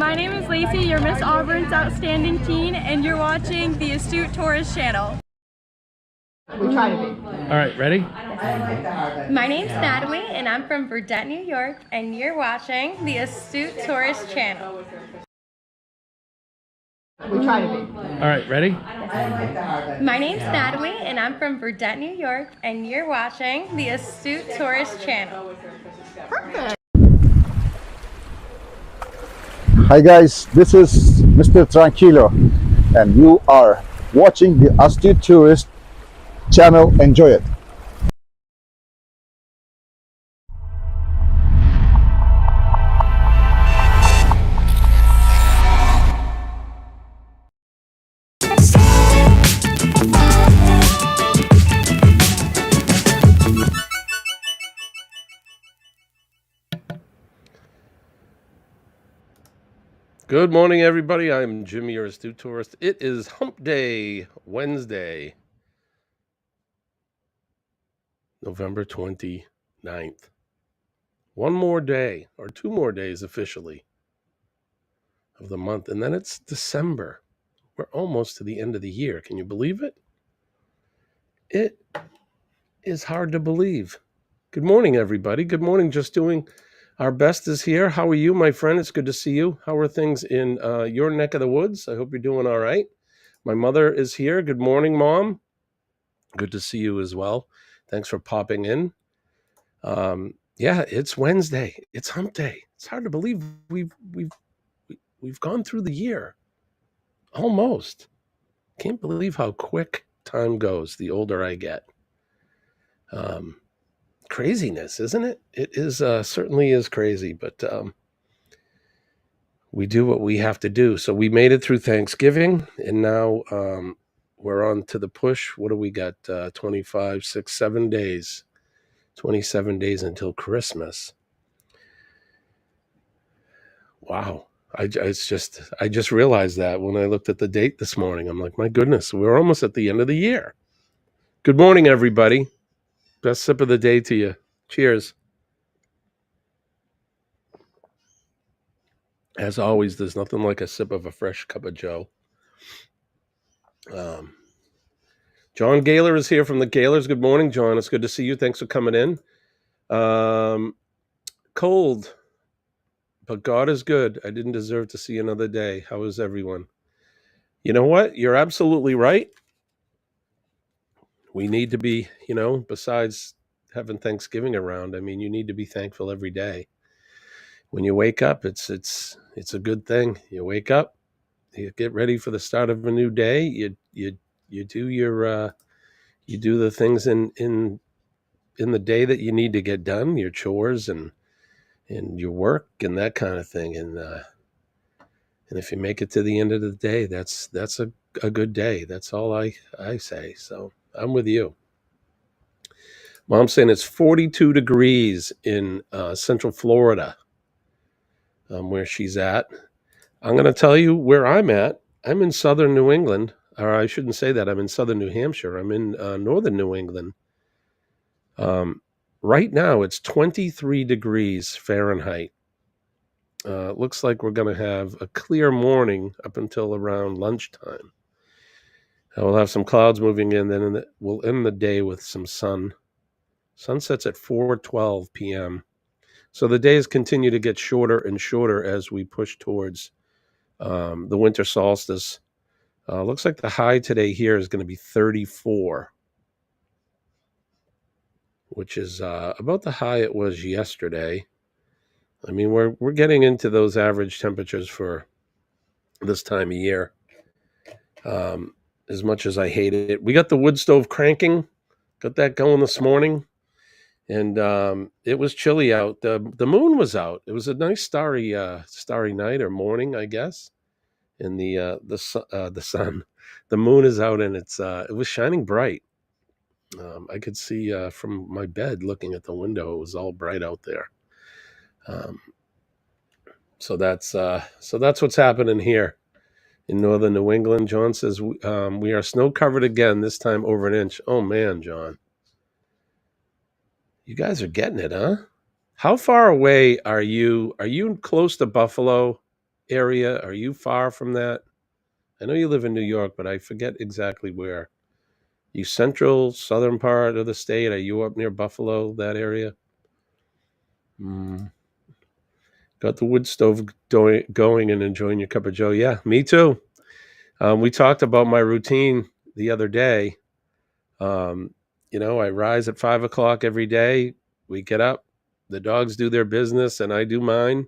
My name is Lacey, your Miss Auburn's Outstanding Teen, and you're watching the Astute Tourist Channel. We try to be. All right, ready? My name's Natalie, and I'm from Burdett, New York, and you're watching the Astute Tourist Channel. We try to be. All right, ready? My name's Natalie, and I'm from Burdett, New York, and you're watching the Astute Tourist Channel. Perfect. Hi guys, this is Mr. Tranquilo and you are watching the Astute Tourist channel. Enjoy it. Good morning, everybody. I'm Jimmy, your Astute Tourist. It is Hump Day, Wednesday, November 29th. One more day, or 2 more days officially, of the month, and then it's December. We're almost to the end of the year. Can you believe it? It is hard to believe. Good morning, everybody. Good morning. Just doing our best is here. How are you, my friend? It's good to see you. How are things in your neck of the woods? I hope you're doing all right. My mother is here. Good morning, Mom. Good to see you as well. Thanks for popping in. Yeah, it's Wednesday. It's Hump Day. It's hard to believe we've gone through the year. Almost. Can't believe how quick time goes the older I get. Craziness, isn't it? It is certainly is crazy, but we do what we have to do. So we made it through Thanksgiving, and now we're on to the push. What do we got? 25, 6, 7 days. 27 days until Christmas. Wow. I just realized that when I looked at the date this morning. I'm like, my goodness, we're almost at the end of the year. Good morning, everybody. Best sip of the day to you. Cheers. As always, there's nothing like a sip of a fresh cup of Joe. John Gaylor is here from the Gaylors. Good morning, John. It's good to see you. Thanks for coming in. Cold, but God is good. I didn't deserve to see another day. How is everyone? You know what? You're absolutely right. We need to be, besides having Thanksgiving around, I mean, you need to be thankful every day. When you wake up, it's a good thing. You wake up, you get ready for the start of a new day. You do your you do the things in the day that you need to get done, your chores and your work and that kind of thing. And if you make it to the end of the day, that's a good day. That's all I say. So I'm with you. Mom's saying it's 42 degrees in Central Florida, where she's at. I'm going to tell you where I'm at. I'm in southern New England, or I shouldn't say that. I'm in southern New Hampshire. I'm in northern New England. Right now, it's 23 degrees Fahrenheit. Looks like we're going to have a clear morning up until around lunchtime. We'll have some clouds moving in, then we'll end the day with some sun. Sunsets at 4:12 p.m. So the days continue to get shorter and shorter as we push towards the winter solstice. Looks like the high today here is going to be 34, which is about the high it was yesterday. I mean, we're getting into those average temperatures for this time of year. As much as I hate it, we got the wood stove cranking, got that going this morning. And it was chilly out. The moon was out. It was a nice starry night or morning, I guess. And the sun, the moon is out, and it was shining bright. I could see from my bed looking at the window. It was all bright out there. So that's what's happening here in northern New England. John says we are snow covered again. This time over an inch. Oh man, John. You guys are getting it, huh? How far away are you? Are you close to Buffalo? area? Are you far from that? I know you live in New York, but I forget exactly where. You central, southern part of the state? Are you up near Buffalo, that area? Got the wood stove going and enjoying your cup of joe. Yeah, me too. We talked about my routine the other day. I rise at 5 o'clock every day. We get up, the dogs do their business, and I do mine.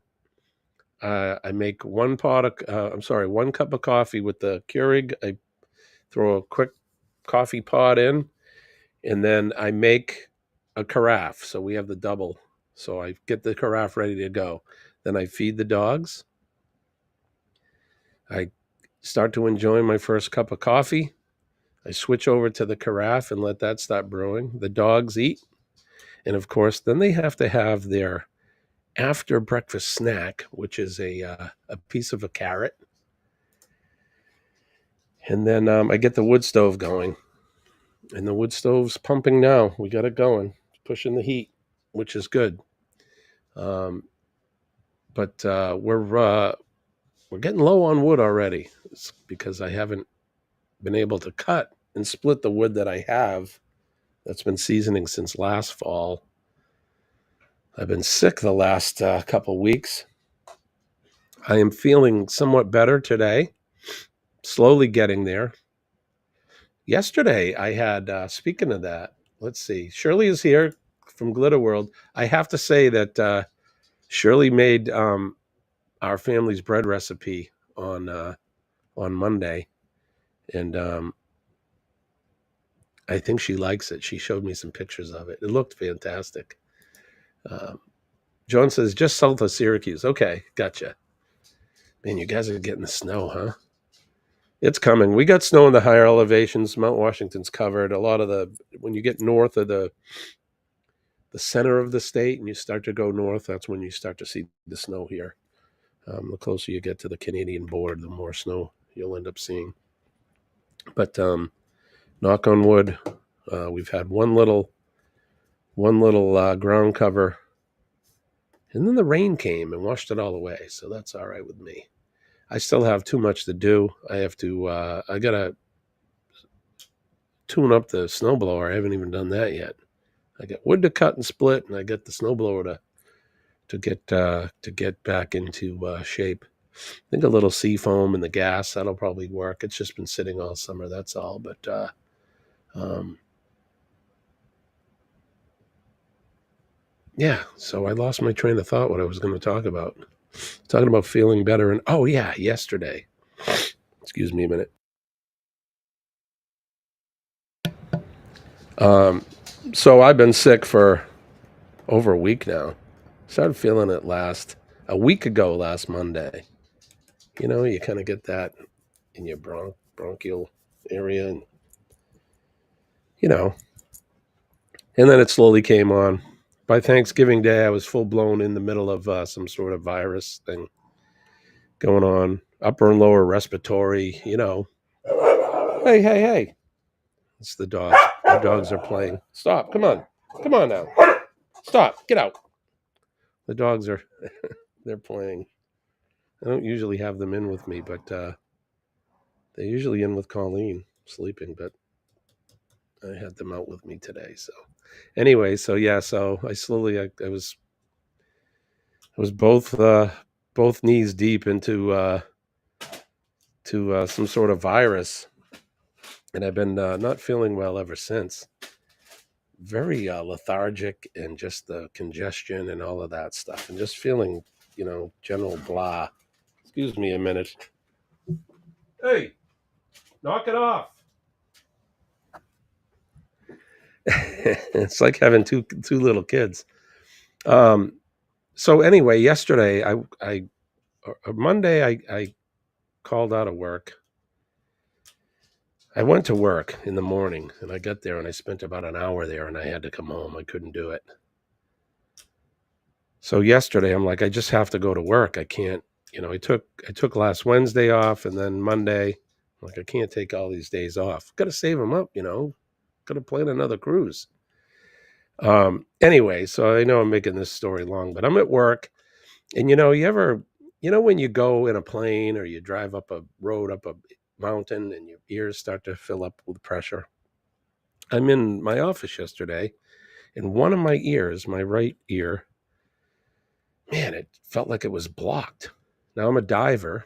I make one cup of coffee with the Keurig. I throw a quick coffee pod in, and then I make a carafe. So we have the double. So I get the carafe ready to go. Then I feed the dogs. I start to enjoy my first cup of coffee. I switch over to the carafe and let that start brewing. The dogs eat. And of course, then they have to have their after breakfast snack, which is a piece of a carrot. And then I get the wood stove going. And the wood stove's pumping now. We got it going, pushing the heat, which is good. But we're getting low on wood already. It's because I haven't been able to cut and split the wood that I have that's been seasoning since last fall. I've been sick the last couple weeks. I am feeling somewhat better today, slowly getting there. Yesterday, I had, speaking of that, let's see, Shirley is here from Glitter World. I have to say that Shirley made our family's bread recipe on Monday, and I think she likes it. She showed me some pictures of it. It looked fantastic. John says, just south of Syracuse. Okay, gotcha. Man, you guys are getting the snow, huh? It's coming. We got snow in the higher elevations. Mount Washington's covered. A lot of when you get north of the center of the state and you start to go north, that's when you start to see the snow here. The closer you get to the Canadian border, the more snow you'll end up seeing. But knock on wood, we've had one little ground cover, and then the rain came and washed it all away. So that's all right with me. I still have too much to do. I have to. I gotta tune up the snowblower. I haven't even done that yet. I got wood to cut and split, and I got the snowblower to get back into shape. I think a little sea foam and the gas, that'll probably work. It's just been sitting all summer. That's all. But yeah. So I lost my train of thought. What I was going to talk about. Talking about feeling better, and yesterday. Excuse me a minute. So I've been sick for over a week now. Started feeling it a week ago last Monday. You kind of get that in your bronchial area, and and then it slowly came on. By Thanksgiving Day, I was full blown in the middle of some sort of virus thing going on, upper and lower respiratory. Hey! It's the dogs. The dogs are playing. Stop! Come on now! Stop! Get out! The dogs they're playing. I don't usually have them in with me, but they're usually in with Colleen sleeping. But I had them out with me today. So anyway, so I was both knees deep into some sort of virus, and I've been not feeling well ever since. Very lethargic, and just the congestion and all of that stuff, and just feeling, general blah. Excuse me a minute. Hey, knock it off. It's like having two little kids. So anyway, yesterday, Monday, I called out of work. I went to work in the morning, and I got there, and I spent about an hour there, and I had to come home. I couldn't do it. So yesterday, I'm like, I just have to go to work. I can't, I took last Wednesday off, and then Monday, I'm like, I can't take all these days off. Got to save them up, Got to plan another cruise. Anyway, so I know I'm making this story long, but I'm at work, and you ever you know, when you go in a plane or you drive up a road, up a mountain, and your ears start to fill up with pressure. I'm in my office yesterday, and one of my ears, my right ear, man, it felt like it was blocked. Now, I'm a diver,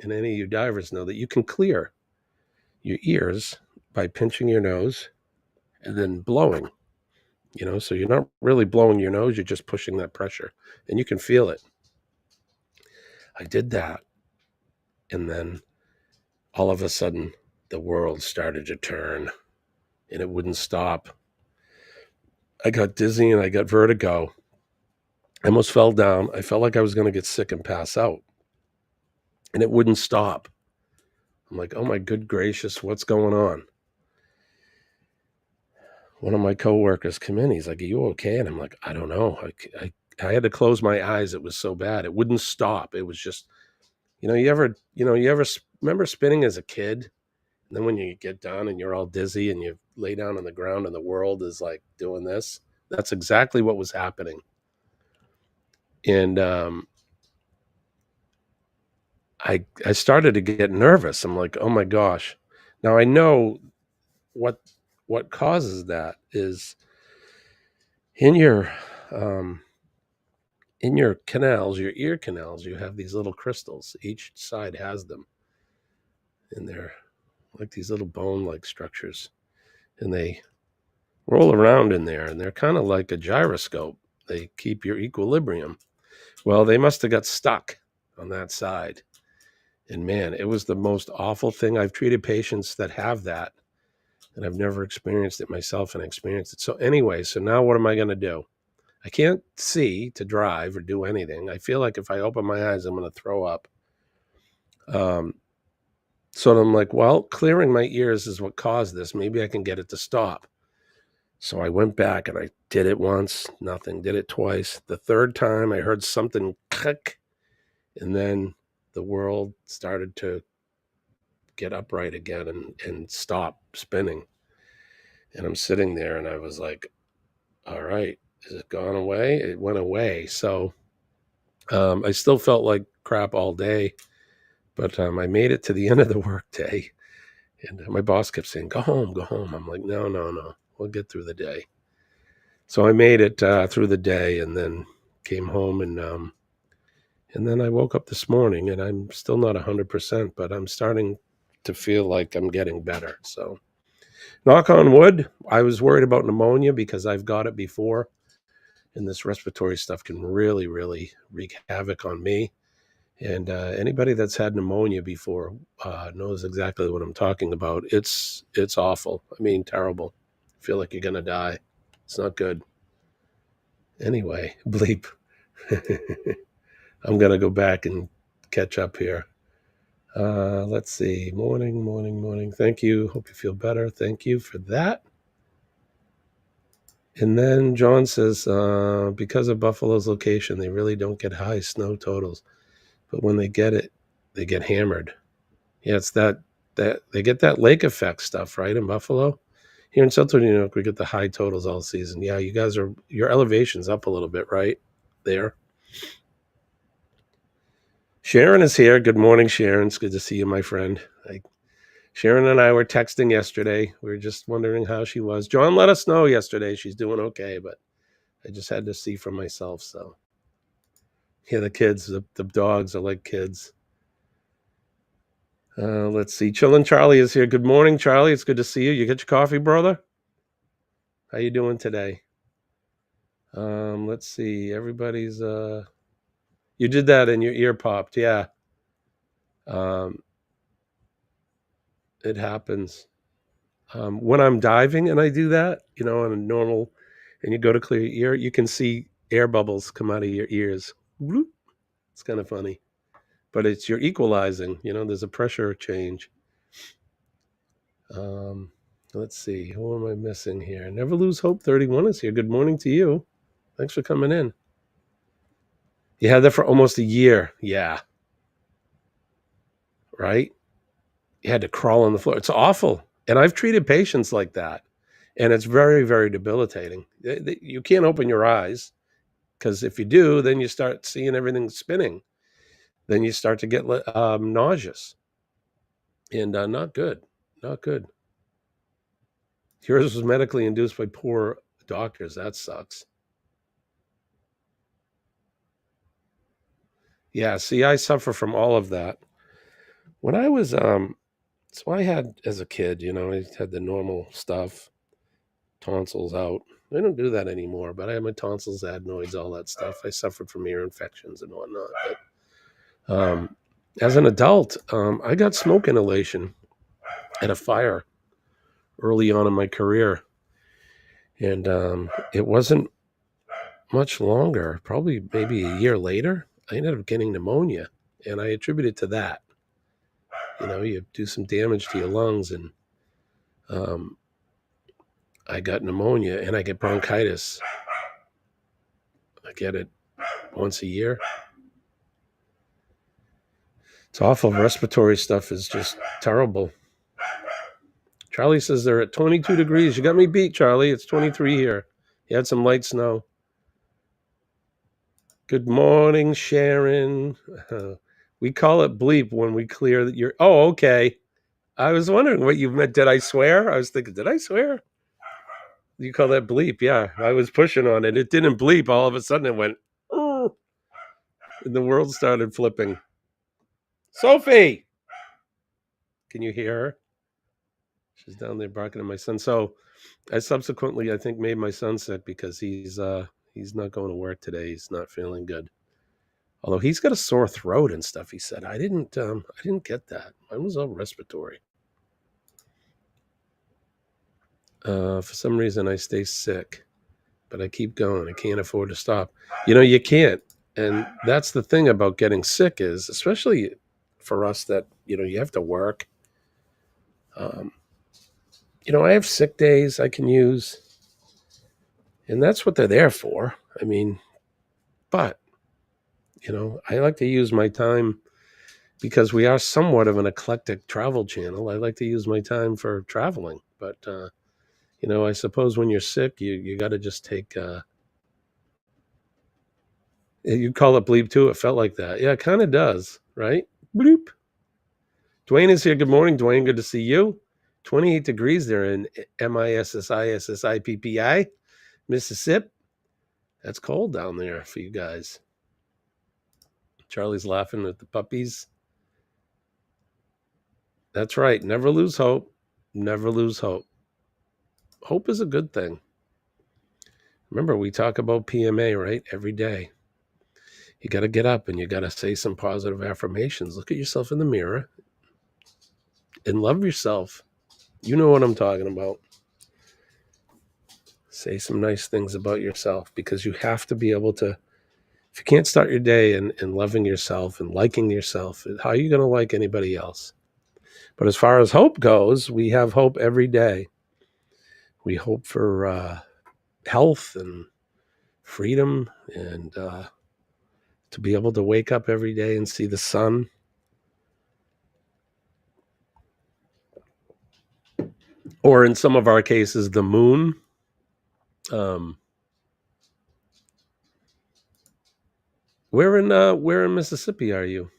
and any of you divers know that you can clear your ears by pinching your nose and then blowing, you know, so you're not really blowing your nose, you're just pushing that pressure, and you can feel it. I did that, and then all of a sudden, the world started to turn, and it wouldn't stop. I got dizzy and I got vertigo. I almost fell down. I felt like I was going to get sick and pass out, and it wouldn't stop. I'm like, oh my good gracious, what's going on? One of my coworkers come in. He's like, are you okay? And I'm like, I don't know. I had to close my eyes. It was so bad. It wouldn't stop. It was just, you ever remember spinning as a kid? And then when you get down and you're all dizzy and you lay down on the ground and the world is like doing this, that's exactly what was happening. And I started to get nervous. I'm like, oh my gosh. Now I know what causes that is in your canals, your ear canals, you have these little crystals. Each side has them. And they're like these little bone-like structures. And they roll around in there, and they're kind of like a gyroscope. They keep your equilibrium. Well, they must have got stuck on that side. And man, it was the most awful thing. I've treated patients that have that, and I've never experienced it myself, and I experienced it. So anyway, so now what am I going to do? I can't see to drive or do anything. I feel like if I open my eyes, I'm going to throw up. So I'm like, well, clearing my ears is what caused this. Maybe I can get it to stop. So I went back and I did it once, nothing. Did it twice. The third time I heard something click, and then the world started to get upright again and stop spinning. And I'm sitting there and I was like, all right, is it gone away? It went away. So I still felt like crap all day, but I made it to the end of the workday. And my boss kept saying, go home, go home. I'm like, no, we'll get through the day. So I made it through the day and then came home and then I woke up this morning and I'm still not 100%, but I'm starting to feel like I'm getting better. So knock on wood. I was worried about pneumonia because I've got it before, and this respiratory stuff can really, really wreak havoc on me. And anybody that's had pneumonia before knows exactly what I'm talking about. It's awful. I mean, terrible. I feel like you're going to die. It's not good. Anyway, bleep. I'm going to go back and catch up here. Let's see. Morning. Thank you. Hope you feel better. Thank you for that. And then John says, because of Buffalo's location, they really don't get high snow totals. But when they get it, they get hammered. Yeah, it's that they get that lake effect stuff, right, in Buffalo. Here in Central New York, we get the high totals all season. Yeah, you guys your elevation's up a little bit, right, there. Sharon is here. Good morning, Sharon. It's good to see you, my friend. Sharon and I were texting yesterday. We were just wondering how she was. John let us know yesterday she's doing okay, but I just had to see for myself. So, yeah, the kids, the dogs are like kids. Let's see. Chillin' Charlie is here. Good morning, Charlie. It's good to see you. You get your coffee, brother? How you doing today? Let's see. Everybody's you did that and your ear popped. Yeah. It happens. When I'm diving and I do that, on a normal, and you go to clear your ear, you can see air bubbles come out of your ears. It's kind of funny, but you're equalizing. There's a pressure change. Let's see. Who am I missing here? Never Lose Hope 31 is here. Good morning to you. Thanks for coming in. You had that for almost a year. Yeah. Right? You had to crawl on the floor. It's awful. And I've treated patients like that. And it's very, very debilitating. You can't open your eyes because if you do, then you start seeing everything spinning. then you start to get nauseous. And not good. Not good. Yours was medically induced by poor doctors. That sucks. Yeah, see, I suffer from all of that. When I was, so I had, as a kid, I had the normal stuff, tonsils out. I don't do that anymore, but I had my tonsils, adenoids, all that stuff. I suffered from ear infections and whatnot. But as an adult, I got smoke inhalation at a fire early on in my career. And it wasn't much longer, probably maybe a year later, I ended up getting pneumonia. And I attribute it to that. You do some damage to your lungs, and I got pneumonia and I get bronchitis. I get it once a year. It's awful. Respiratory stuff is just terrible. Charlie says they're at 22 degrees. You got me beat, Charlie. It's 23 here. You had some light snow. Good morning, Sharon. We call it bleep when we clear that you're... Oh, okay. I was wondering what you meant. Did I swear? I was thinking, did I swear? You call that bleep? Yeah, I was pushing on it. It didn't bleep. All of a sudden it went, oh, and the world started flipping. Sophie! Can you hear her? She's down there barking at my son. So I subsequently, I think, made my son sick because he's not going to work today. He's not feeling good. Although he's got a sore throat and stuff, he said. I didn't get that. Mine was all respiratory. For some reason, I stay sick, but I keep going. I can't afford to stop. You can't. And that's the thing about getting sick is, especially for us that, you have to work. I have sick days I can use, and that's what they're there for. I mean, but, I like to use my time because we are somewhat of an eclectic travel channel. I like to use my time for traveling, but, I suppose when you're sick, you got to just take, you call it bleep too. It felt like that. Yeah, it kind of does, right? Bloop. Dwayne is here. Good morning, Dwayne. Good to see you. 28 degrees there in Mississippi, Mississippi. That's cold down there for you guys. Charlie's laughing at the puppies. That's right. Never lose hope. Never lose hope. Hope is a good thing. Remember, we talk about PMA, right? Every day. You got to get up and you got to say some positive affirmations. Look at yourself in the mirror and love yourself. You know what I'm talking about. Say some nice things about yourself because you have to be able to. If you can't start your day in loving yourself and liking yourself, how are you going to like anybody else? But as far as hope goes, we have hope every day. We hope for health and freedom and to be able to wake up every day and see the sun. Or in some of our cases, the moon. Where in Mississippi are you?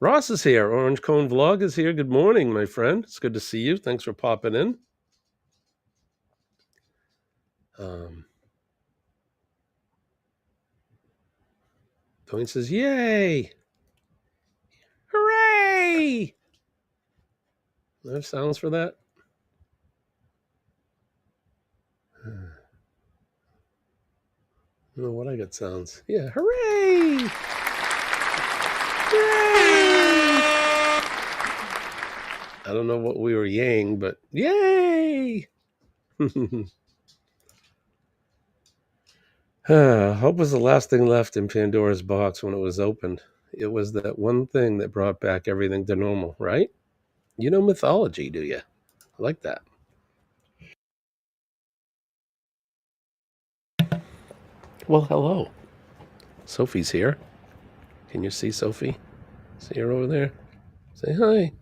Ross is here. Orange Cone Vlog is here. Good morning, my friend. It's good to see you. Thanks for popping in. Dwayne says, yay! Hooray! Do I have sounds for that? I don't know what I got sounds. Yeah, hooray! Hooray! I don't know what we were yaying, but yay! Hope was the last thing left in Pandora's box when it was opened. It was that one thing that brought back everything to normal, right? You know mythology, do you? I like that. Well, hello. Sophie's here. Can you see Sophie? See her over there? Say hi.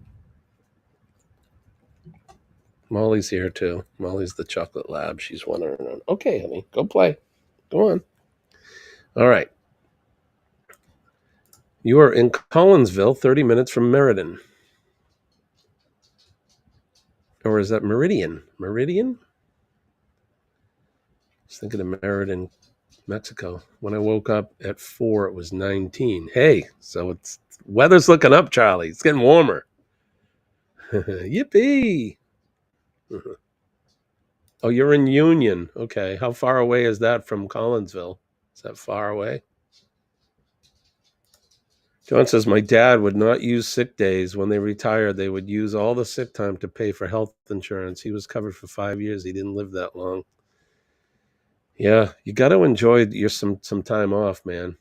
Molly's here too. Molly's the chocolate lab. She's wandering around. Okay, honey, go play. Go on. All right. You are in Collinsville, 30 minutes from Meriden. Or is that Meridian? Meridian? I was thinking of Meriden, Mexico. When I woke up at 4, it was 19. Hey, so it's weather's looking up, Charlie. It's getting warmer. Yippee! Oh, you're in Union. Okay. How far away is that from Collinsville? Is that far away? John says, my dad would not use sick days. When they retired, they would use all the sick time to pay for health insurance. He was covered for 5 years. He didn't live that long. Yeah, you got to enjoy some time off, man.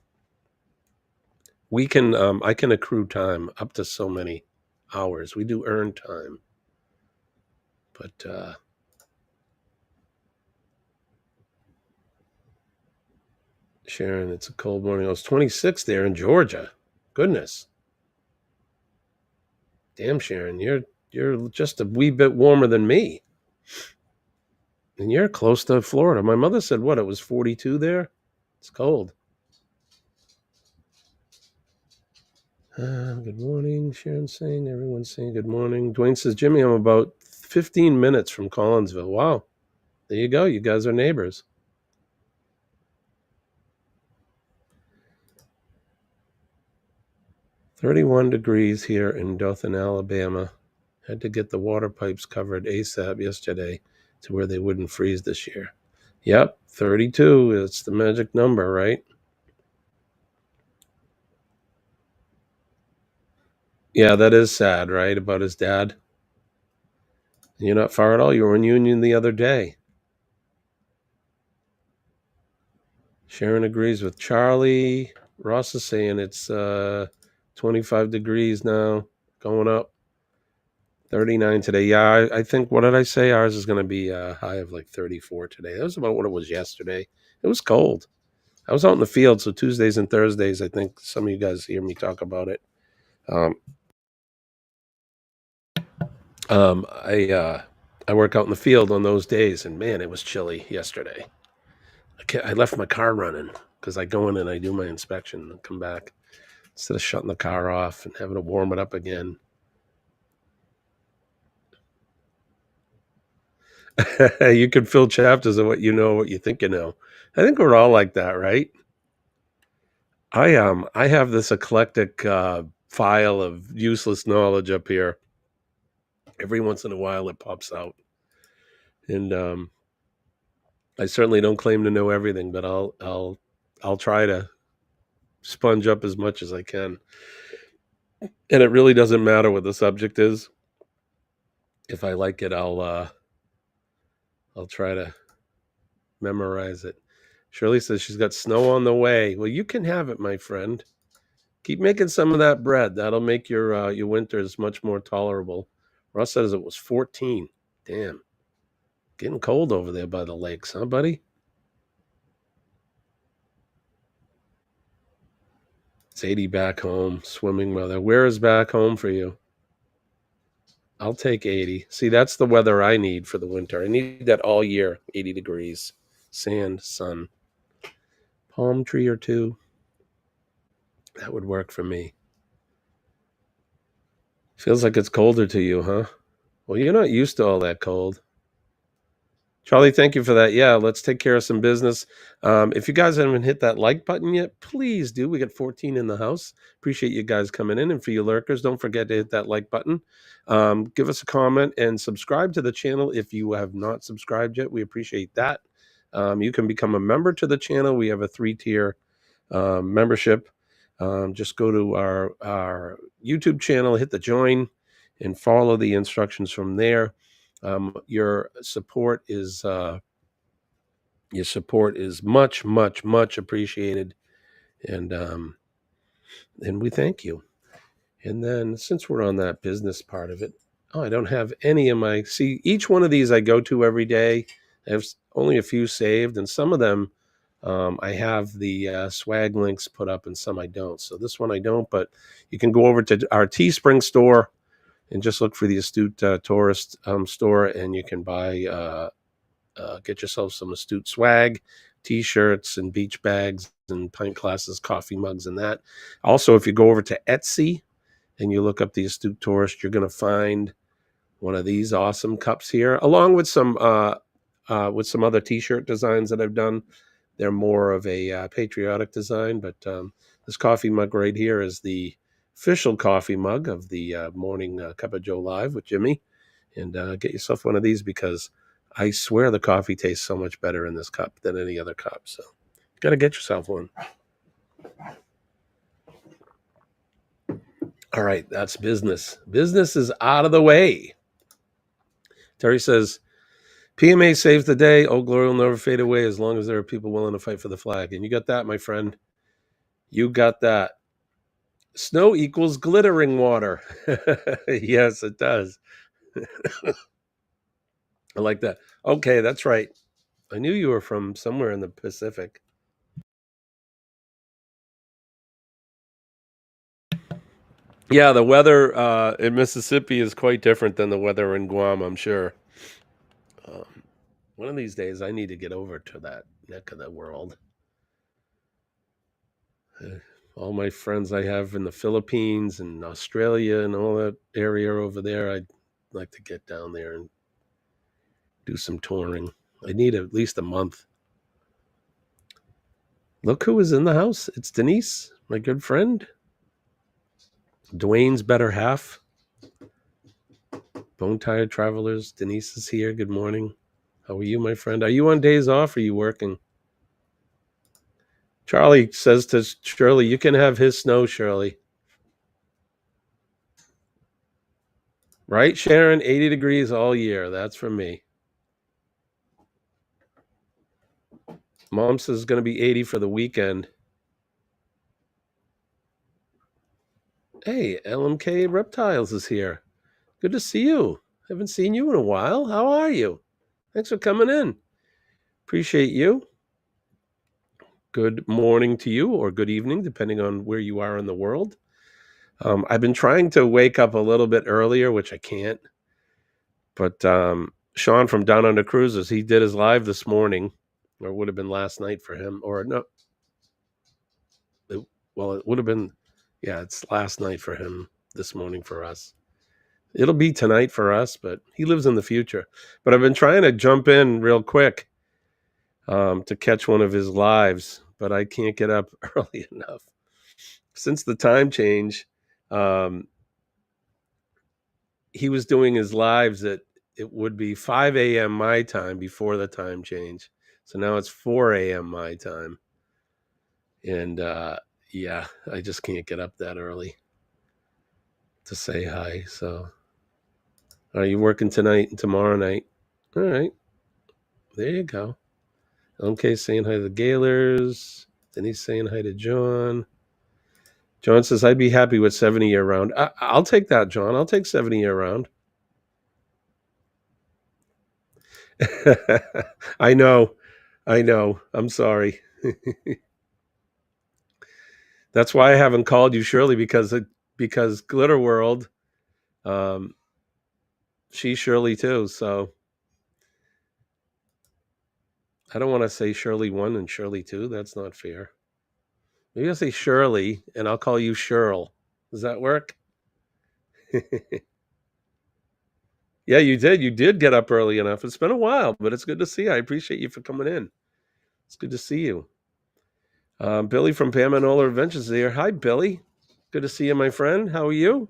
We can I can accrue time up to so many hours. We do earn time. But Sharon, it's a cold morning. It was 26 there in Georgia. Goodness. Damn, Sharon, you're just a wee bit warmer than me. And you're close to Florida. My mother said, what, it was 42 there? It's cold. Good morning, Sharon saying. Everyone's saying good morning. Dwayne says, Jimmy, I'm about 15 minutes from Collinsville. Wow. There you go. You guys are neighbors. $31 here in Dothan, Alabama. Had to get the water pipes covered ASAP yesterday to where they wouldn't freeze this year. Yep, 32. It's the magic number, right? Yeah, that is sad, right? About his dad. And you're not far at all. You were in Union the other day. Sharon agrees with Charlie. Ross is saying it's 25 degrees now, going up. 39 today. Yeah, I think, what did I say? Ours is going to be a high of like 34 today. That was about what it was yesterday. It was cold. I was out in the field, so Tuesdays and Thursdays, I think some of you guys hear me talk about it. I work out in the field on those days, and man, it was chilly yesterday. I left my car running because I go in and I do my inspection and come back instead of shutting the car off and having to warm it up again. You can fill chapters of what you know, what you think you know. I think we're all like that, right? I have this eclectic file of useless knowledge up here. Every once in a while, it pops out, and I certainly don't claim to know everything, but I'll try to sponge up as much as I can. And it really doesn't matter what the subject is. If I like it, I'll try to memorize it. Shirley says she's got snow on the way. Well, you can have it, my friend. Keep making some of that bread. That'll make your winters much more tolerable. Russ says it was 14. Damn. Getting cold over there by the lakes, huh, buddy? It's 80 back home. Swimming weather. Where is back home for you? I'll take 80. See, that's the weather I need for the winter. I need that all year. 80 degrees. Sand, sun. Palm tree or two. That would work for me. Feels like it's colder to you, huh? Well, you're not used to all that cold. Charlie, thank you for that. Yeah, let's take care of some business. If you guys haven't hit that like button yet, please do. We got 14 in the house. Appreciate you guys coming in. And for you lurkers, don't forget to hit that like button. Give us a comment and subscribe to the channel if you have not subscribed yet. We appreciate that. You can become a member to the channel. We have a 3-tier membership. Just go to our YouTube channel, hit the join, and follow the instructions from there. Your support is much, much, much appreciated, and we thank you. And then, since we're on that business part of it, I don't have any of my. See, each one of these I go to every day. I have only a few saved, and some of them I have the swag links put up, and some I don't. So this one I don't, but you can go over to our Teespring store and just look for the Astute Tourist store, and you can buy, get yourself some Astute swag, T-shirts, and beach bags, and pint glasses, coffee mugs, and that. Also, if you go over to Etsy and you look up the Astute Tourist, you're going to find one of these awesome cups here, along with some other T-shirt designs that I've done. They're more of a patriotic design, but this coffee mug right here is the official coffee mug of the morning Cup of Joe Live with Jimmy. And get yourself one of these, because I swear the coffee tastes so much better in this cup than any other cup. So you got to get yourself one. All right, that's business. Business is out of the way. Terry says, PMA saves the day. Old glory will never fade away as long as there are people willing to fight for the flag. And you got that, my friend. You got that. Snow equals glittering water. Yes, it does. I like that. Okay, that's right. I knew you were from somewhere in the Pacific. Yeah, the weather in Mississippi is quite different than the weather in Guam, I'm sure. One of these days, I need to get over to that neck of the world. All my friends I have in the Philippines and Australia and all that area over there, I'd like to get down there and do some touring. I need at least a month. Look who is in the house. It's Denise, my good friend. Dwayne's better half. Bone Tired Travelers. Denise is here. Good morning. How are you, my friend? Are you on days off or are you working? Charlie says to Shirley, you can have his snow, Shirley. Right, Sharon? 80 degrees all year. That's from me. Mom says it's going to be 80 for the weekend. Hey, LMK Reptiles is here. Good to see you. Haven't seen you in a while. How are you? Thanks for coming in. Appreciate you. Good morning to you, or good evening, depending on where you are in the world. I've been trying to wake up a little bit earlier, which I can't. But Sean from Down Under Cruises, he did his live this morning, or it would have been last night for him. Or no. It would have been, yeah, it's last night for him, this morning for us. It'll be tonight for us, but he lives in the future. But I've been trying to jump in real quick to catch one of his lives, but I can't get up early enough. Since the time change, he was doing his lives at, it would be 5 a.m. my time before the time change. So now it's 4 a.m. my time. And yeah, I just can't get up that early to say hi. So are you working tonight and tomorrow night? All right. There you go. LMK saying hi to the Gaylors. Denise saying hi to John. John says, I'd be happy with 70 year round. I'll take that, John. I'll take 70 year round. I know. I'm sorry. That's why I haven't called you, Shirley, because Glitter World, she's Shirley too. So I don't want to say Shirley 1 and Shirley 2. That's not fair. Maybe I'll say Shirley and I'll call you Shirl. Does that work? Yeah, you did. You did get up early enough. It's been a while, but it's good to see you. I appreciate you for coming in. It's good to see you. Billy from Pam and Ola Adventures there. Hi, Billy. Good to see you, my friend. How are you?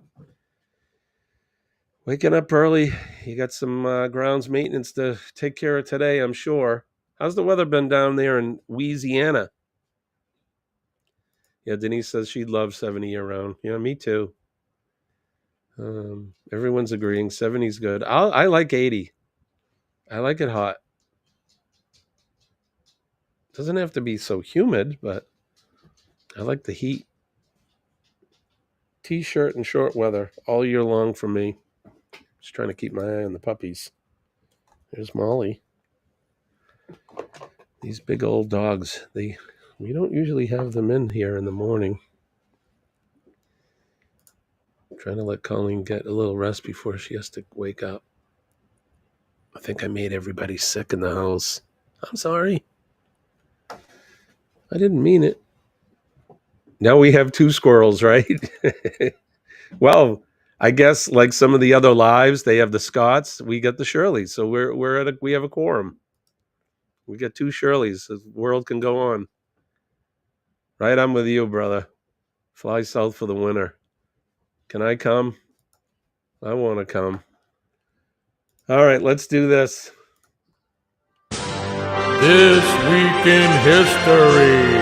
Waking up early. You got some grounds maintenance to take care of today, I'm sure. How's the weather been down there in Louisiana? Yeah, Denise says she'd love 70 year round. Yeah, me too. Everyone's agreeing 70's good. I like 80. I like it hot. Doesn't have to be so humid, but I like the heat. T-shirt and short weather all year long for me. Just trying to keep my eye on the puppies. There's Molly. These big old dogs. We don't usually have them in here in the morning. I'm trying to let Colleen get a little rest before she has to wake up. I think I made everybody sick in the house. I'm sorry. I didn't mean it. Now we have two squirrels, right? Well, I guess like some of the other lives, they have the Scots, we got the Shirleys. So we have a quorum. We got two Shirleys. The world can go on. Right, I'm with you, brother. Fly south for the winter. Can I come? I want to come. All right, let's do this. This Week in History.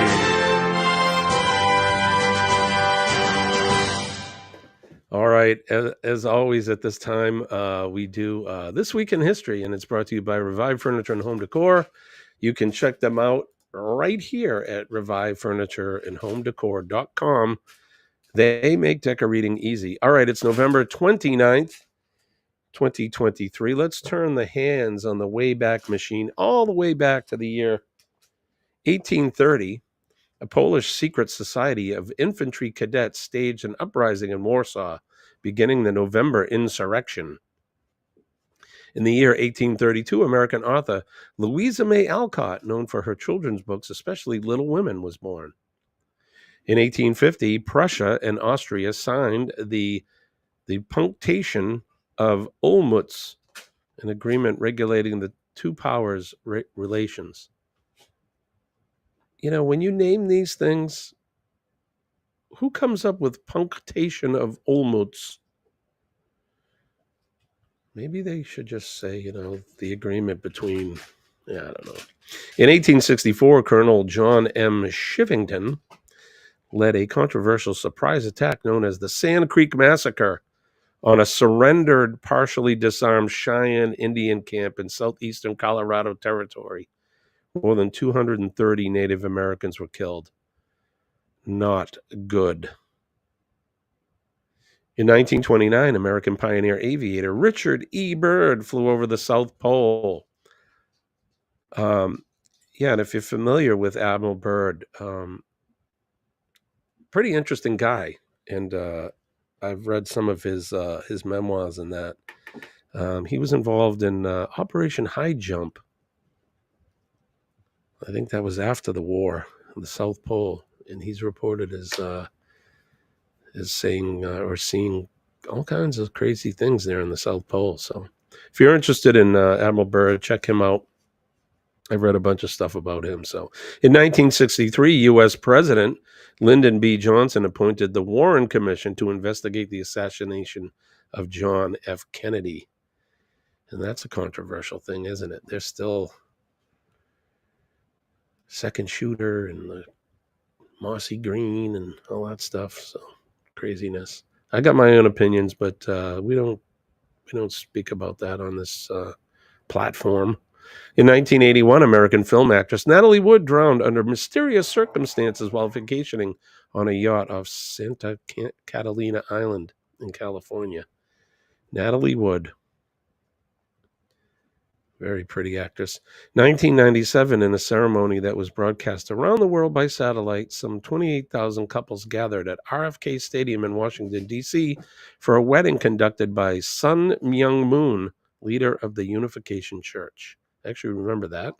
All right, as always at this time, we do This Week in History, and it's brought to you by Revive Furniture and Home Decor. You can check them out right here at revivefurnitureandhomedecor.com. They make decorating easy. All right, it's November 29th, 2023. Let's turn the hands on the Wayback Machine all the way back to the year 1830. A Polish secret society of infantry cadets staged an uprising in Warsaw, beginning the November Insurrection. In the year 1832, American author Louisa May Alcott, known for her children's books, especially Little Women, was born. In 1850, Prussia and Austria signed the Punctation of Olmütz, an agreement regulating the two powers' relations. You know, when you name these things, who comes up with Punctation of Olmütz? Maybe they should just say, the agreement between, I don't know. In 1864, Colonel John M. Shivington led a controversial surprise attack known as the Sand Creek Massacre on a surrendered, partially disarmed Cheyenne Indian camp in southeastern Colorado Territory. More than 230 Native Americans were killed. Not good. In 1929, American pioneer aviator Richard E. Byrd flew over the South Pole. And if you're familiar with Admiral Byrd, pretty interesting guy. And I've read some of his memoirs and that. He was involved in Operation High Jump. I think that was after the war, the South Pole, and he's reported as saying or seeing all kinds of crazy things there in the South Pole. So, if you're interested in Admiral Byrd, check him out. I've read a bunch of stuff about him. So, in 1963, U.S. President Lyndon B. Johnson appointed the Warren Commission to investigate the assassination of John F. Kennedy. And that's a controversial thing, isn't it? There's still second shooter and the mossy green and all that stuff. So craziness. I got my own opinions, but we don't speak about that on this platform. In 1981, American film actress Natalie Wood drowned under mysterious circumstances while vacationing on a yacht off Santa Catalina Island in California. Natalie Wood. Very pretty actress. 1997, in a ceremony that was broadcast around the world by satellite, some 28,000 couples gathered at RFK Stadium in Washington, D.C. for a wedding conducted by Sun Myung Moon, leader of the Unification Church. I actually remember that.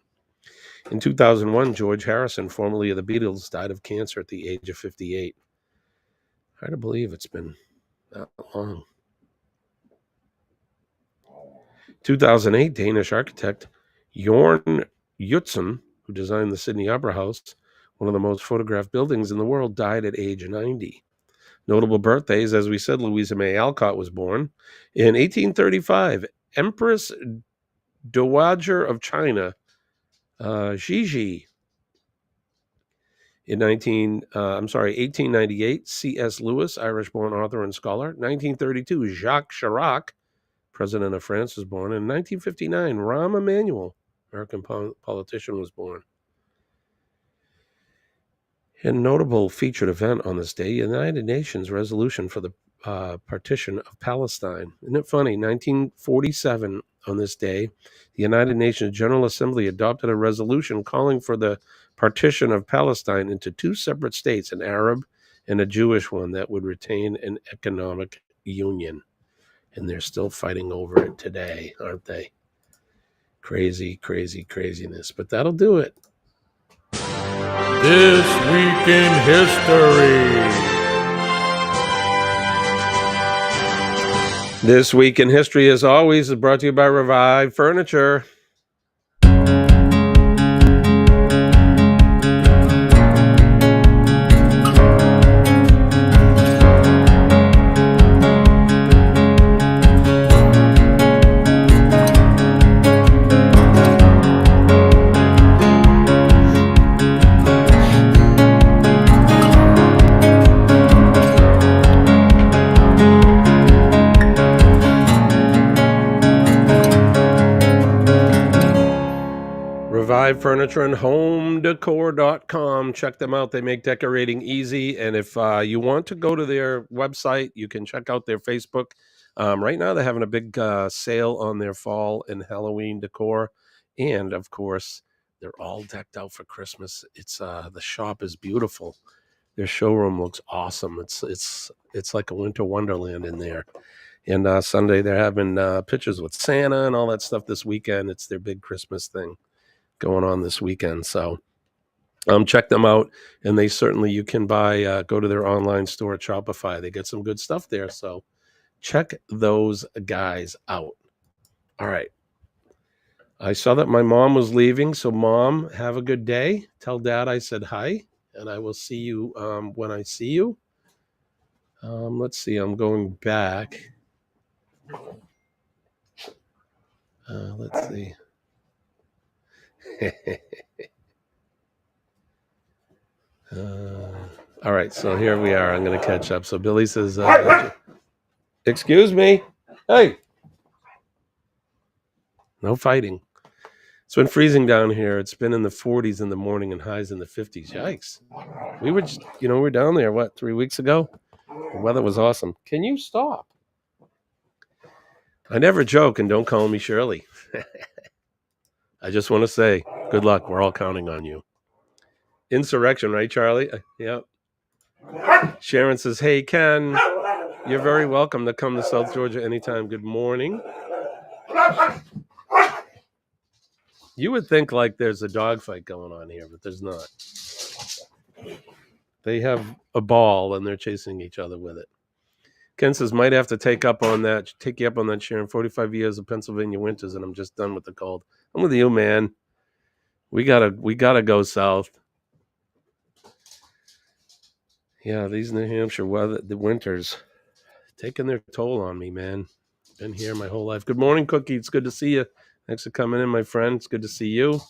In 2001, George Harrison, formerly of the Beatles, died of cancer at the age of 58. Hard to believe it's been that long. 2008, Danish architect Jorn Utzon, who designed the Sydney Opera House, one of the most photographed buildings in the world, died at age 90. Notable birthdays, as we said, Louisa May Alcott was born. In 1835, Empress Dowager of China, Gigi. In 1898, C.S. Lewis, Irish-born author and scholar. 1932, Jacques Chirac, President of France, was born. In 1959, Rahm Emanuel, American politician, was born. A notable featured event on this day, United Nations resolution for the partition of Palestine. Isn't it funny? 1947, on this day, the United Nations General Assembly adopted a resolution calling for the partition of Palestine into two separate states, an Arab and a Jewish one, that would retain an economic union. And they're still fighting over it today, aren't they? Crazy, crazy, craziness. But that'll do it. This Week in History. This Week in History, as always, is brought to you by Revive Furniture. Revive Furniture and HomeDecor.com. Check them out. They make decorating easy. And if you want to go to their website, you can check out their Facebook. Right now, they're having a big sale on their fall and Halloween decor. And of course, they're all decked out for Christmas. It's the shop is beautiful. Their showroom looks awesome. It's like a winter wonderland in there. And Sunday, they're having pictures with Santa and all that stuff this weekend. It's their big Christmas thing going on this weekend. So check them out. And you can buy, go to their online store at Shopify. They get some good stuff there. So check those guys out. All right. I saw that my mom was leaving. So Mom, have a good day. Tell Dad I said hi, and I will see you when I see you. Let's see. I'm going back. Let's see. All right, so here we are. I'm going to catch up. So Billy says, excuse me. Hey. No fighting. It's been freezing down here. It's been in the 40s in the morning and highs in the 50s. Yikes. We were just, we were down there, 3 weeks ago? The weather was awesome. Can you stop? I never joke, and don't call me Shirley. I just want to say, good luck. We're all counting on you. Insurrection, right, Charlie? Yep. Sharon says, hey, Ken, you're very welcome to come to South Georgia anytime. Good morning. You would think like there's a dogfight going on here, but there's not. They have a ball, and they're chasing each other with it. Ken says, might have to take you up on that, Sharon. 45 years of Pennsylvania winters, and I'm just done with the cold. I'm with you, man. We gotta go south. Yeah, these New Hampshire the winters, taking their toll on me, man. Been here my whole life. Good morning, Cookie. It's good to see you. Thanks for coming in, my friend. It's good to see you.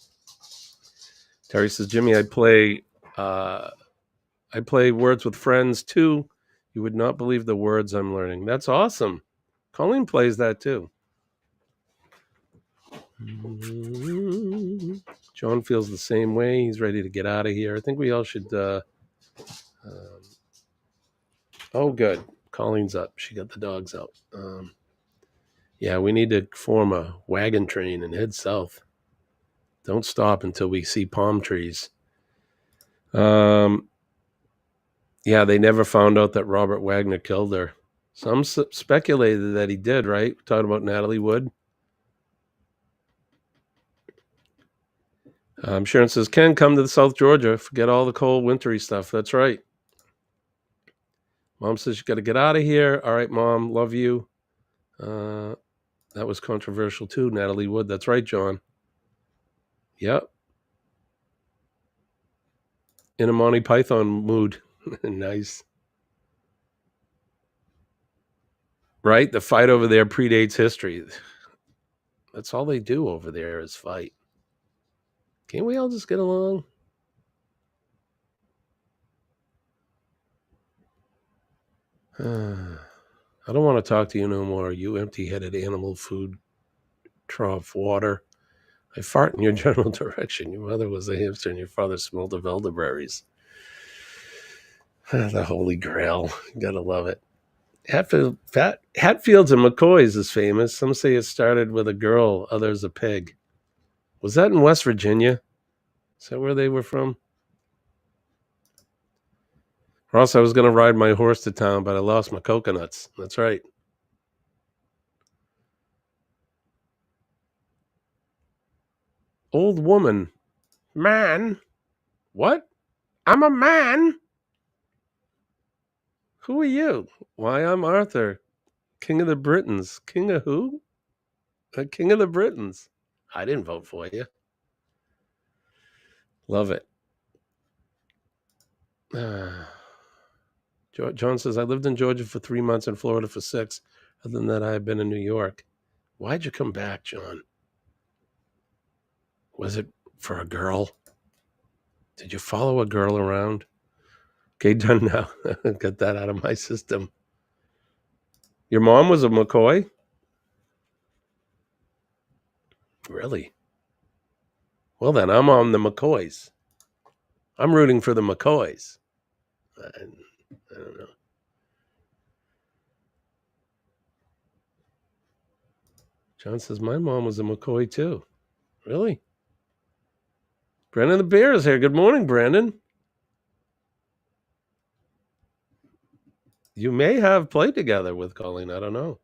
Terry says, Jimmy, I play Words with Friends too. You would not believe the words I'm learning. That's awesome. Colleen plays that too. John feels the same way. He's ready to get out of here. I think we all should. Oh, good. Colleen's up. She got the dogs out. Yeah, we need to form a wagon train and head south. Don't stop until we see palm trees. Yeah, they never found out that Robert Wagner killed her. Some speculated that he did, right? We're talking about Natalie Wood. Sharon says, Ken, come to the South Georgia. Forget all the cold, wintry stuff. That's right. Mom says, you got to get out of here. All right, Mom, love you. That was controversial too, Natalie Wood. That's right, John. Yep. In a Monty Python mood. Nice. Right? The fight over there predates history. That's all they do over there is fight. Can't we all just get along? I don't want to talk to you no more, you empty-headed animal food trough water. I fart in your general direction. Your mother was a hamster and your father smelled of elderberries. The Holy Grail. You gotta love it. Hatfields and McCoy's is famous. Some say it started with a girl, others a pig. Was that in West Virginia? Is that where they were from? Or else I was going to ride my horse to town, but I lost my coconuts. That's right. Old woman. Man. What? I'm a man. Who are you? Why, I'm Arthur, King of the Britons. King of who? King of the Britons. I didn't vote for you. Love it. John says, I lived in Georgia for 3 months and Florida for 6. Other than that, I have been in New York. Why'd you come back, John? Was it for a girl? Did you follow a girl around? Okay, done now. Get that out of my system. Your mom was a McCoy? Really? Well, then I'm on the McCoys. I'm rooting for the McCoys. I don't know. John says, my mom was a McCoy too. Really? Brandon the Bear is here. Good morning, Brandon. You may have played together with Colleen. I don't know.